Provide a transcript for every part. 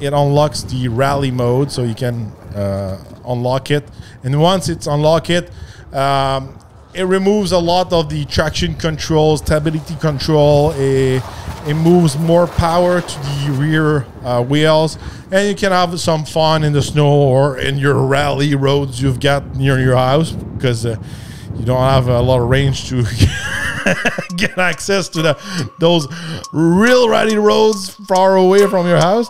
it unlocks the rally mode, so you can unlock it. And once it's unlocked, it removes a lot of the traction control, stability control. It moves more power to the rear wheels, and you can have some fun in the snow or in your rally roads you've got near your house, because you don't have a lot of range to get access to those real rally roads far away from your house.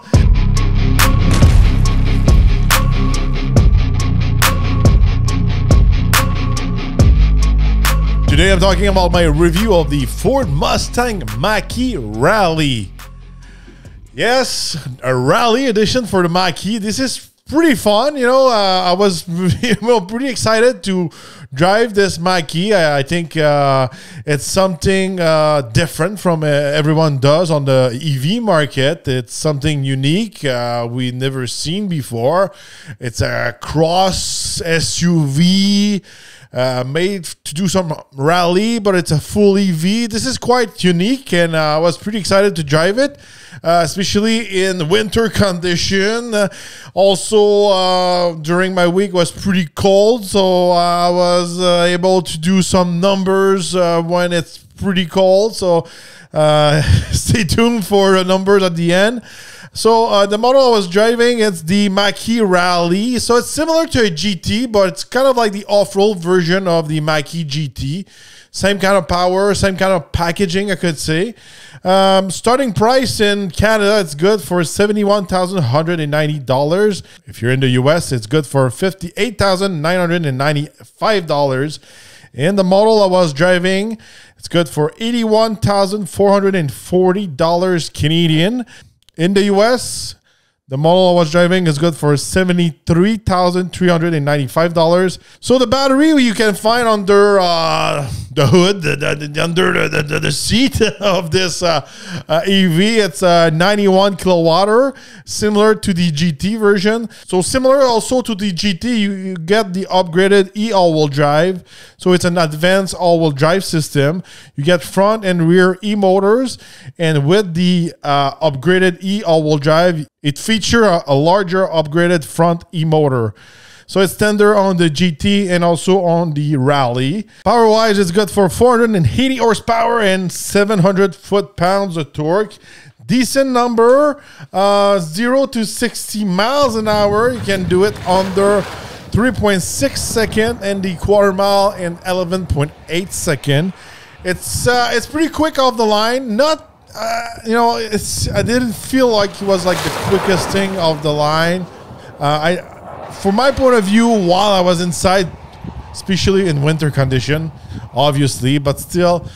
Today I'm talking about my review of the Ford Mustang Mach-E Rally. Yes, a rally edition for the Mach-E. This is pretty fun. You know, I was pretty excited to drive this Mach-E. I think it's something different from everyone does on the EV market. It's something unique we never seen before. It's a cross SUV. Made to do some rally, but it's a full EV. This is quite unique, and I was pretty excited to drive it, especially in winter condition. Also, during my week was pretty cold, so I was able to do some numbers when it's pretty cold. So stay tuned for the numbers at the end. So the model I was driving, it's the Mach-E Rally. So it's similar to a GT, but it's kind of like the off-road version of the Mach-E GT. Same kind of power, same kind of packaging, I could say. Starting price in Canada, it's good for $71,190. If you're in the US, it's good for $58,995. And the model I was driving, it's good for $81,440 Canadian. In the US, the model I was driving is good for $73,395. So the battery you can find under the hood, under the seat of this EV, it's 91 kilowatt, similar to the GT version. So similar also to the GT, you get the upgraded all-wheel drive. So it's an advanced all-wheel drive system. You get front and rear e-motors, and with the upgraded all-wheel drive, it features a larger upgraded front e-motor. So it's tender on the GT and also on the Rally. Power-wise, it's good for 480 horsepower and 700 foot-pounds of torque. Decent number, 0 to 60 miles an hour. You can do it under 3.6 seconds and the quarter mile in 11.8 seconds. It's pretty quick off the line. Not you know, I didn't feel like it was like the quickest thing off the line. From my point of view, while I was inside, especially in winter condition, obviously, but still,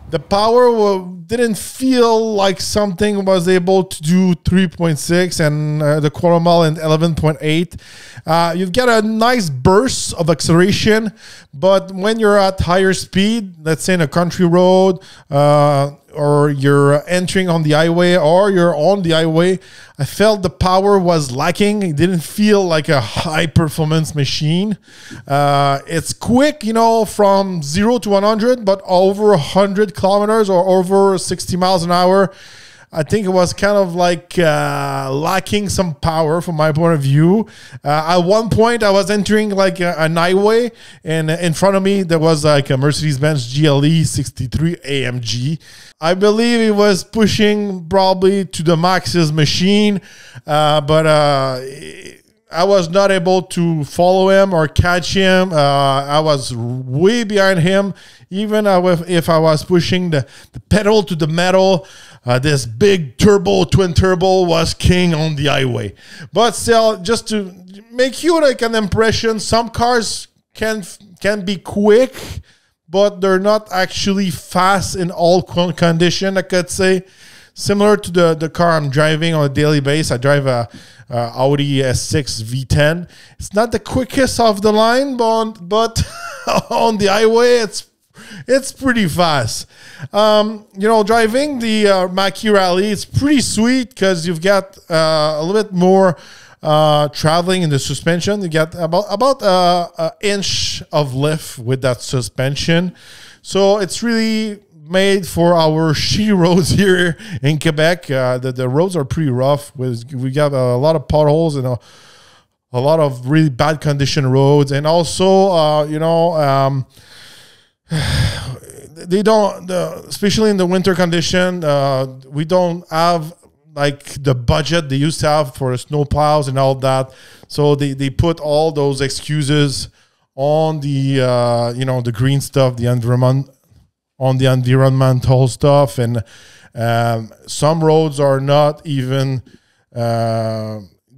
the power didn't feel like something was able to do 3.6 and the quarter mile in 11.8. You've got a nice burst of acceleration, but when you're at higher speed, let's say in a country road, or you're entering on the highway, or you're on the highway, I felt the power was lacking. It didn't feel like a high performance machine. It's quick, you know, from 0 to 100, but over 100 kilometers or over 60 miles an hour, I think it was kind of like lacking some power from my point of view. At one point, I was entering like an highway, and in front of me, there was like a Mercedes-Benz GLE 63 AMG. I believe it was pushing probably to the max's machine, but I was not able to follow him or catch him. I was way behind him. Even if I was pushing the pedal to the metal, this big twin turbo was king on the highway. But still, just to make you like an impression, some cars can be quick, but they're not actually fast in all condition, I could say. Similar to the car I'm driving on a daily basis. I drive a Audi S6 V10. It's not the quickest off the line, but on the highway, it's pretty fast. You know, driving the Mach-E Rally, it's pretty sweet because you've got a little bit more traveling in the suspension. You get about an inch of lift with that suspension. So it's really made for our shitty roads here in Quebec. The roads are pretty rough. We got a lot of potholes and a lot of really bad condition roads, and also they don't, especially in the winter condition, we don't have like the budget they used to have for snow plows and all that. So they put all those excuses on the the green stuff, the environment, on the environmental stuff, and some roads are not even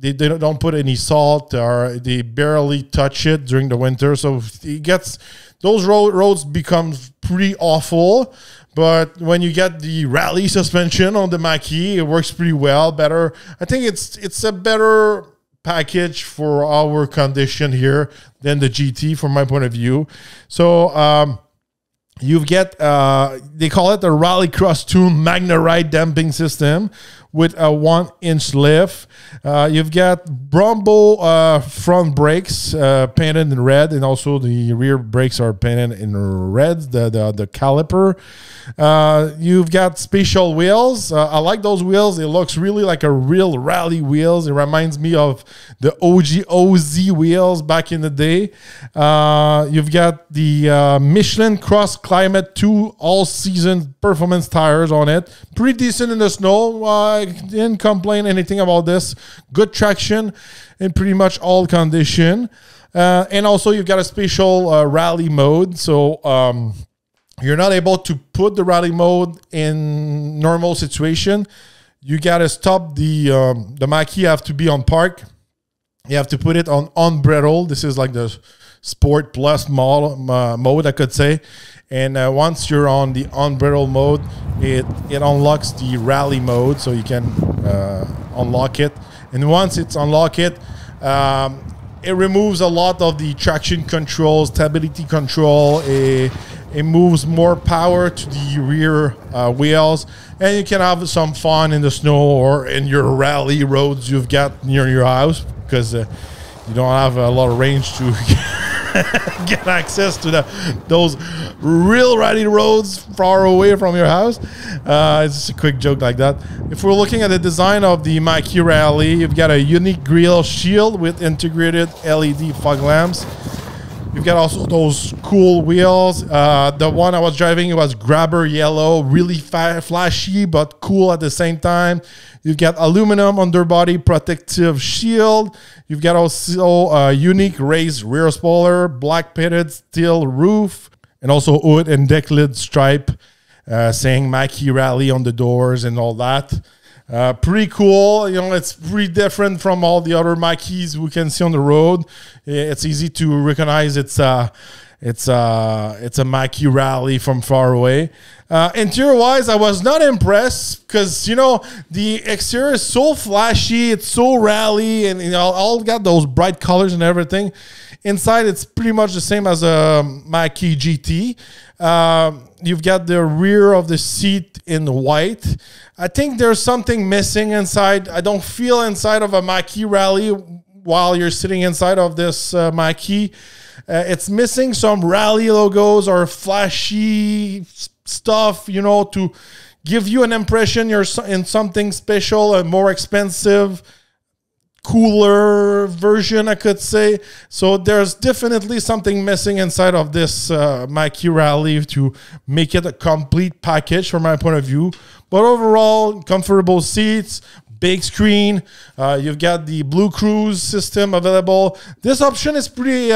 they don't put any salt, or they barely touch it during the winter. So it gets, those roads become pretty awful. But when you get the rally suspension on the Mach-E, it works pretty well, better. I think it's a better package for our condition here than the GT from my point of view. So you get, they call it the Rally Cross 2 Magna-Ride damping system with a 1-inch lift. You've got Brembo front brakes painted in red, and also the rear brakes are painted in red, the caliper. You've got special wheels. I like those wheels. It looks really like a real rally wheels. It reminds me of the OG OZ wheels back in the day. You've got the Michelin Cross Climate 2 all-season performance tires on it. Pretty decent in the snow. I didn't complain anything about this. Good traction in pretty much all condition. And also you've got a special rally mode. So you're not able to put the rally mode in normal situation. You got to stop the Mach-E have to be on park. You have to put it on unbridled. This is like the Sport Plus mode, I could say. And once you're on the unbridled mode, it unlocks the rally mode, so you can unlock it. And once it's unlocked, it removes a lot of the traction control, stability control. It moves more power to the rear wheels, and you can have some fun in the snow or in your rally roads you've got near your house, because you don't have a lot of range to get access to those real rally roads far away from your house. It's just a quick joke like that. If we're looking at the design of the Mach-E Rally, you've got a unique grille shield with integrated LED fog lamps. You've got also those cool wheels. The one I was driving, it was grabber yellow, really flashy but cool at the same time. You've got aluminum underbody protective shield. You've got also a unique raised rear spoiler, black painted steel roof, and also hood and deck lid stripe saying Mach-E Rally on the doors and all that. Pretty cool. It's pretty different from all the other Mach-Es we can see on the road. It's easy to recognize it's a Mach-E Rally from far away. Interior wise, I was not impressed, because the exterior is so flashy, it's so rally, and all got those bright colors and everything. Inside, it's pretty much the same as a Mach-E GT. You've got the rear of the seat in white. I think there's something missing inside. I don't feel inside of a Mach-E Rally while you're sitting inside of this Mach-E. It's missing some rally logos or flashy stuff, to give you an impression you're in something special, a more expensive, cooler version, I could say. So there's definitely something missing inside of this Mach-E Rally to make it a complete package from my point of view. But overall, comfortable seats, big screen. You've got the Blue Cruise system available. This option is pretty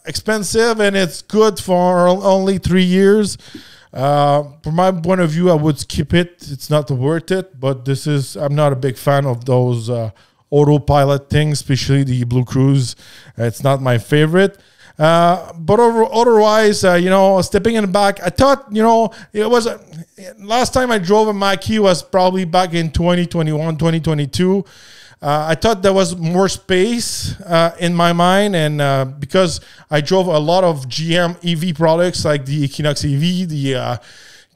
expensive, and it's good for only 3 years. From my point of view, I would skip it. It's not worth it. But I'm not a big fan of those autopilot things, especially the Blue Cruise. It's not my favorite. But otherwise, stepping in the back, I thought, it was last time I drove a Mach-E was probably back in 2021, 2022. I thought there was more space in my mind, and because I drove a lot of GM EV products like the Equinox EV, the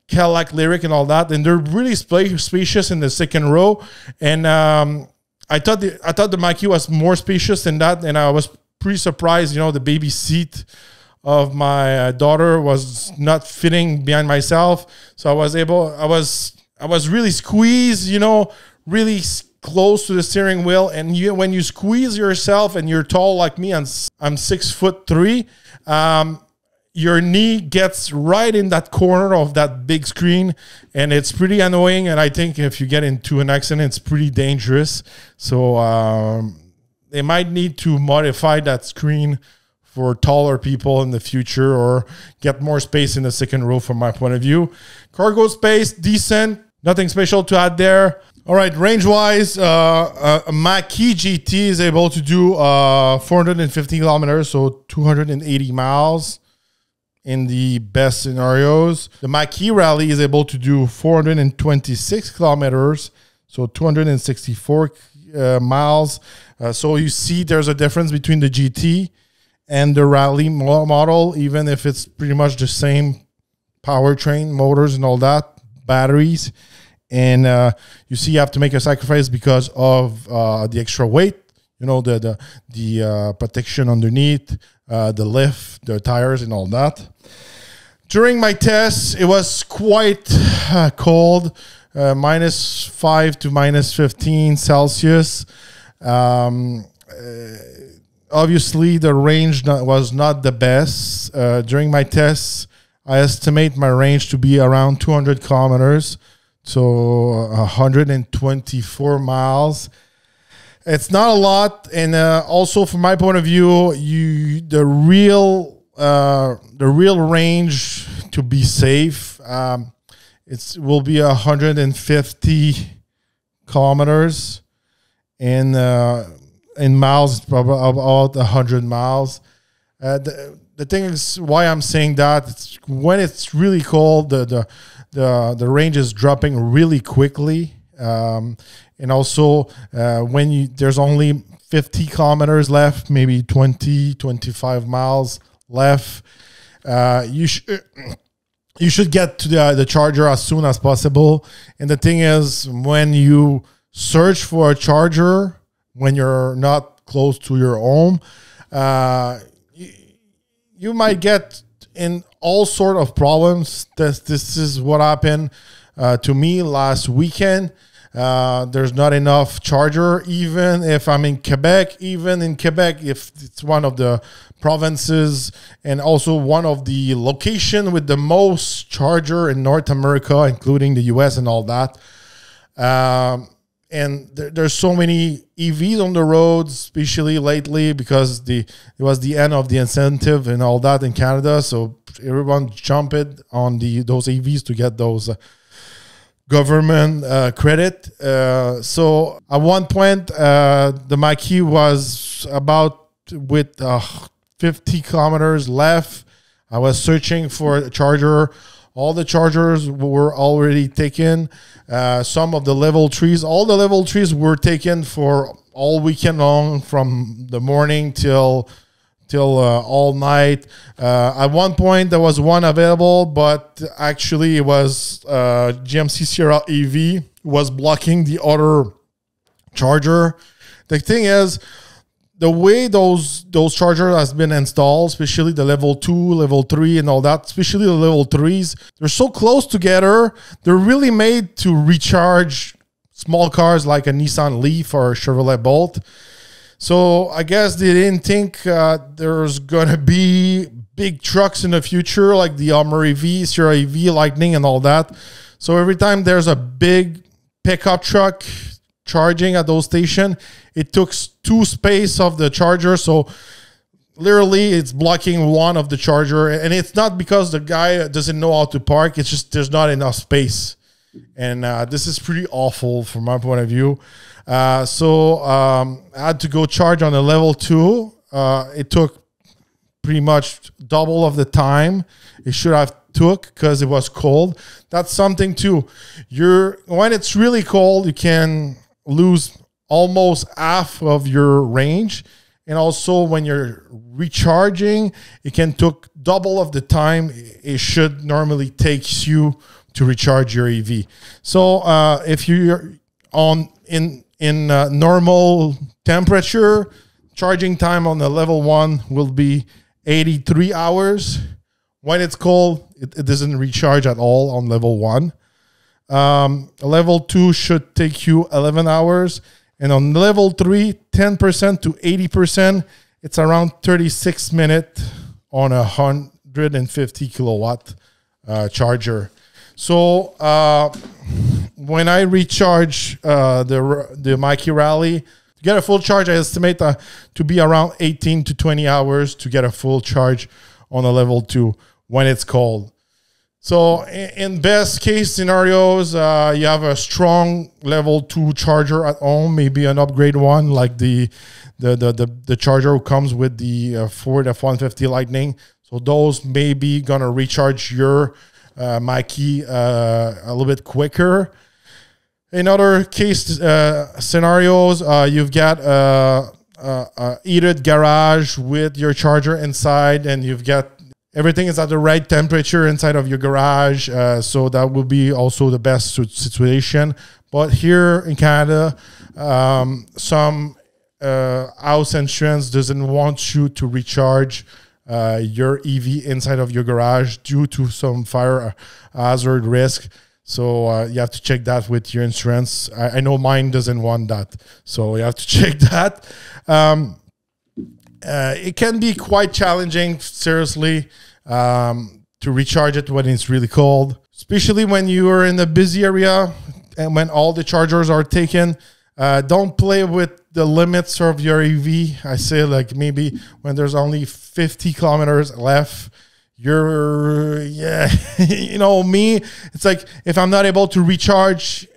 Cadillac Lyriq and all that, and they're really spacious in the second row. And I thought the Mach-E was more spacious than that, and I was pretty surprised. The baby seat of my daughter was not fitting behind myself. So I was really squeezed, you know, really close to the steering wheel. And when you squeeze yourself and you're tall like me, I'm 6'3", your knee gets right in that corner of that big screen, and it's pretty annoying. And I think if you get into an accident, it's pretty dangerous. So they might need to modify that screen for taller people in the future, or get more space in the second row from my point of view. Cargo space, decent. Nothing special to add there. All right, range-wise, a Mach-E GT is able to do 450 kilometers, so 280 miles in the best scenarios. The Mach-E Rally is able to do 426 kilometers, so 264 miles. So you see there's a difference between the GT and the Rally model, even if it's pretty much the same powertrain, motors and all that, batteries. And you see you have to make a sacrifice because of the extra weight, you know, the protection underneath, the lift, the tires and all that. During my tests, it was quite cold, -5 to -15 Celsius. Obviously, the range was not the best. During my tests, I estimate my range to be around 200 kilometers, so 124 miles. It's not a lot, and also from my point of view, the real range to be safe, it will be 150 kilometers, and in miles, it's about 100 miles. The thing is, why I'm saying that, it's when it's really cold, the range is dropping really quickly. And also, when there's only 50 kilometers left, maybe 20, 25 miles left, you should get to the charger as soon as possible. And the thing is, when you search for a charger, when you're not close to your home, you might get in all sort of problems. This is what happened to me last weekend. There's not enough charger, even if I'm in Quebec. Even in Quebec, if it's one of the provinces and also one of the location with the most charger in North America, including the US and all that. And there's so many EVs on the roads, especially lately, because it was the end of the incentive and all that in Canada. So everyone jumped on those EVs to get those government credit. So at one point, the Mach-E was about with 50 kilometers left. I was searching for a charger. All the chargers were already taken. Some of the level 3s, all the level 3s were taken for all weekend long, from the morning till all night. At one point, there was one available, but actually it was GMC Sierra EV was blocking the other charger. The thing is, the way those chargers has been installed, especially the level 2, level 3 and all that, especially the level 3s, they're so close together. They're really made to recharge small cars like a Nissan Leaf or a Chevrolet Bolt. So I guess they didn't think there's going to be big trucks in the future like the Hummer EV, Sierra EV, Lightning and all that. So every time there's a big pickup truck charging at those stations, it took 2 space of the charger. So literally it's blocking one of the charger. And it's not because the guy doesn't know how to park. It's just there's not enough space. And this is pretty awful from my point of view. So I had to go charge on a level 2. It took pretty much double of the time it should have took because it was cold. That's something too. When it's really cold, you can lose almost half of your range. And also when you're recharging, it can take double of the time it should normally take you to recharge your EV. So if you're in normal temperature, charging time on the level 1 will be 83 hours. When it's cold, it doesn't recharge at all on level 1. Level 2 should take you 11 hours. And on level 3, 10% to 80%, it's around 36 minutes on a 150 kilowatt charger. So when I recharge the Mach-E Rally, to get a full charge, I estimate to be around 18 to 20 hours to get a full charge on a level 2 when it's cold. So in best case scenarios, you have a strong level 2 charger at home, maybe an upgrade one like the charger comes with the Ford F-150 Lightning. So those may be gonna recharge your Mach-E a little bit quicker. In other case scenarios, you've got a heated garage with your charger inside, and you've got everything is at the right temperature inside of your garage. So that will be also the best situation. But here in Canada, some house insurance doesn't want you to recharge your EV inside of your garage due to some fire hazard risk. So you have to check that with your insurance. I know mine doesn't want that, so you have to check that. It can be quite challenging, seriously, to recharge it when it's really cold, especially when you are in a busy area and when all the chargers are taken. Don't play with the limits of your EV. I say, like, maybe when there's only 50 kilometers left, you know me, it's like if I'm not able to recharge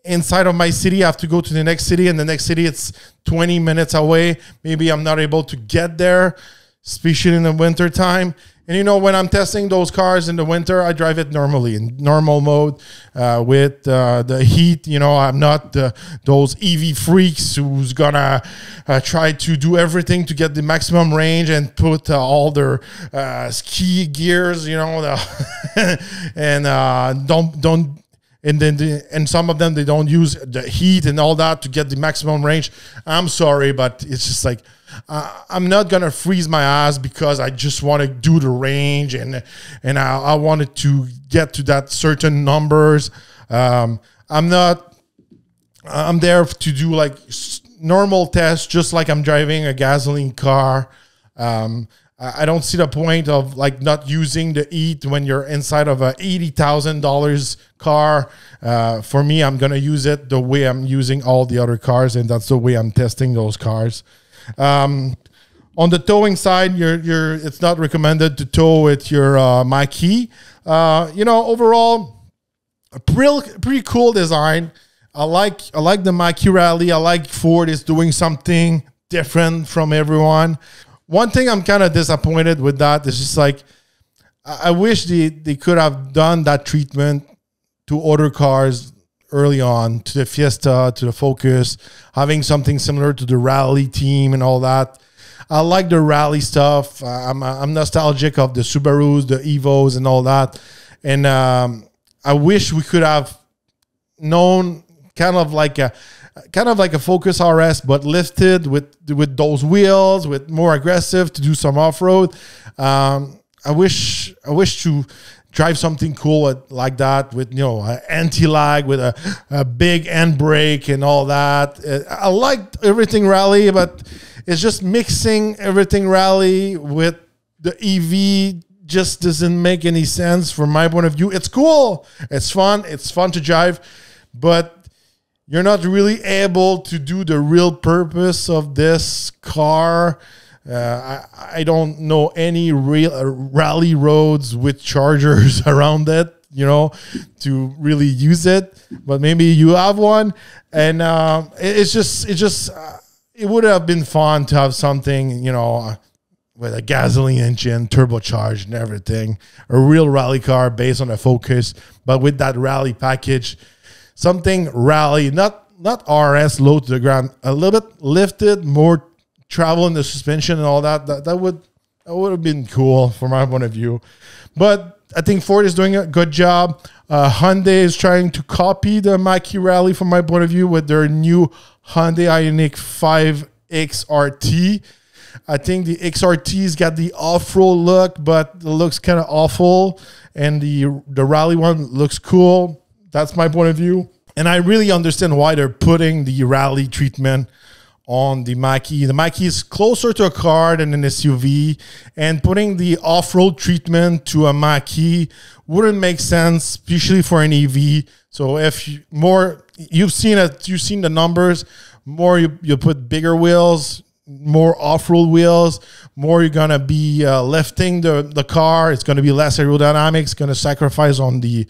inside of my city, I have to go to the next city, and the next city it's 20 minutes away. Maybe I'm not able to get there, especially in the winter time. And you know, when I'm testing those cars in the winter, I drive it normally in normal mode with the heat. You know, I'm not those EV freaks who's gonna try to do everything to get the maximum range and put all their ski gears, you know, and and some of them, they don't use the heat and all that to get the maximum range. I'm sorry, but it's just like, I'm not gonna freeze my ass because I just want to do the range and I wanted to get to that certain numbers. I'm there to do like normal tests, just like I'm driving a gasoline car. I don't see the point of like not using the heat when you're inside of a $80,000 car. For me, I'm gonna use it the way I'm using all the other cars, and that's the way I'm testing those cars. On the towing side, it's not recommended to tow with your Mach-E. You know, overall, a pretty cool design. I like the Mach-E Rally. I like Ford is doing something different from everyone. One thing I'm kind of disappointed with that is just like, I wish they could have done that treatment to other cars early on, to the Fiesta, to the Focus, having something similar to the Rally team and all that. I like the Rally stuff. I'm nostalgic of the Subarus, the Evos and all that. And I wish we could have known kind of like a Focus RS, but lifted with those wheels, with more aggressive to do some off-road. I wish to drive something cool like that with, you know, anti-lag, with a big end brake and all that. I liked everything Rally, but it's just mixing everything Rally with the EV just doesn't make any sense from my point of view. It's cool, it's fun to drive, but you're not really able to do the real purpose of this car. I don't know any real rally roads with chargers around it, you know, to really use it. But maybe you have one, and it would have been fun to have something, you know, with a gasoline engine, turbocharged and everything, a real rally car based on a Focus, but with that Rally package. Something Rally, not RS, low to the ground, a little bit lifted, more travel in the suspension and all that. That would have been cool from my point of view. But I think Ford is doing a good job. Hyundai is trying to copy the Mach-E Rally from my point of view with their new Hyundai Ioniq 5 XRT. I think the XRT's got the off-road look, but it looks kind of awful. And the Rally one looks cool. That's my point of view. And I really understand why they're putting the Rally treatment on the Mach-E. The Mach-E is closer to a car than an SUV, and putting the off-road treatment to a Mach-E wouldn't make sense, especially for an EV. So if you've seen the numbers, more you put bigger wheels, more off-road wheels, more you're gonna be lifting the car. It's gonna be less aerodynamics, gonna sacrifice on the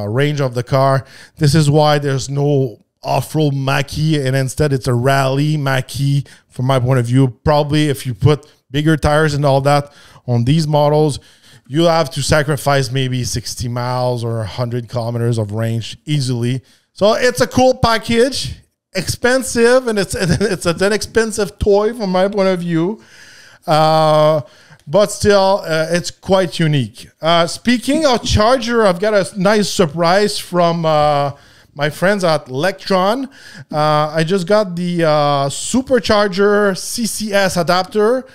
range of the car. This is why there's no off-road Mach-E, and instead it's a Rally Mach-E from my point of view. Probably if you put bigger tires and all that on these models, you'll have to sacrifice maybe 60 miles or 100 kilometers of range easily. So it's a cool package, expensive, and it's an expensive toy from my point of view. But still, it's quite unique. Speaking of charger, I've got a nice surprise from my friends at Lectron. I just got the Supercharger CCS adapter.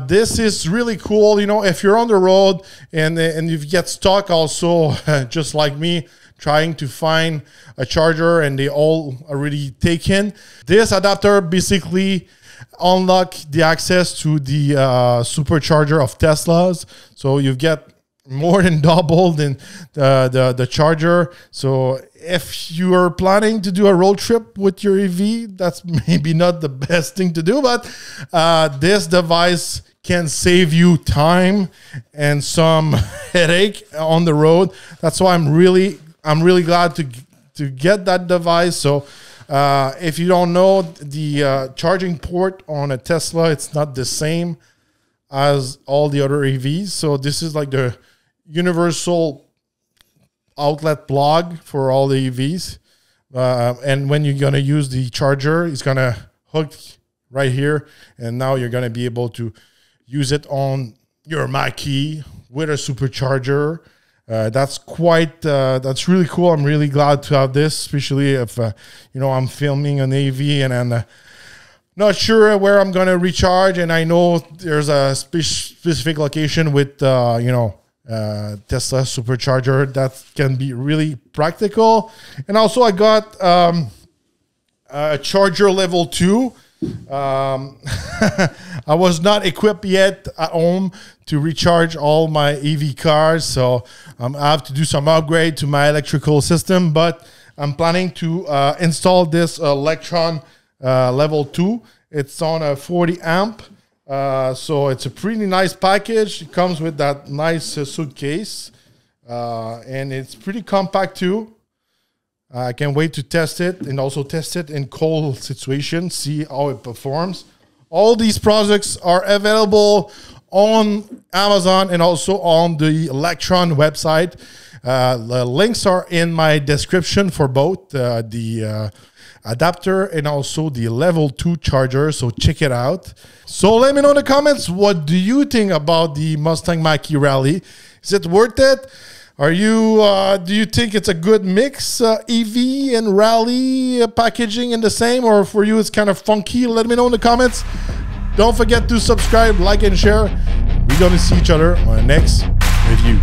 This is really cool. You know, if you're on the road and you get stuck also, just like me, trying to find a charger and they all already taken, this adapter basically unlock the access to the Supercharger of Teslas. So you get more than double than the charger. So if you are planning to do a road trip with your EV, that's maybe not the best thing to do, but this device can save you time and some headache on the road. That's why I'm really glad to get that device. So if you don't know, the charging port on a Tesla, it's not the same as all the other EVs. So this is like the universal outlet plug for all the EVs. And when you're going to use the charger, it's going to hook right here. And now you're going to be able to use it on your Mach-E with a supercharger. That's really cool. I'm really glad to have this, especially if, I'm filming an AV and I'm not sure where I'm going to recharge. And I know there's a specific location with, Tesla supercharger that can be really practical. And also I got a charger level 2. I was not equipped yet at home to recharge all my EV cars, so I have to do some upgrade to my electrical system, but I'm planning to install this Lectron level 2. It's on a 40 amp. So it's a pretty nice package. It comes with that nice suitcase, and it's pretty compact too. I can't wait to test it and also test it in cold situations, see how it performs. All these products are available on Amazon and also on the Lectron website. The links are in my description for both the adapter and also the level 2 charger, so check it out. So let me know in the comments, what do you think about the Mustang Mach-E Rally? Is it worth it? Are you do you think it's a good mix, EV and Rally packaging in the same, or for you it's kind of funky? Let me know in the comments. Don't forget to subscribe, like, and share. We're going to see each other on the next review.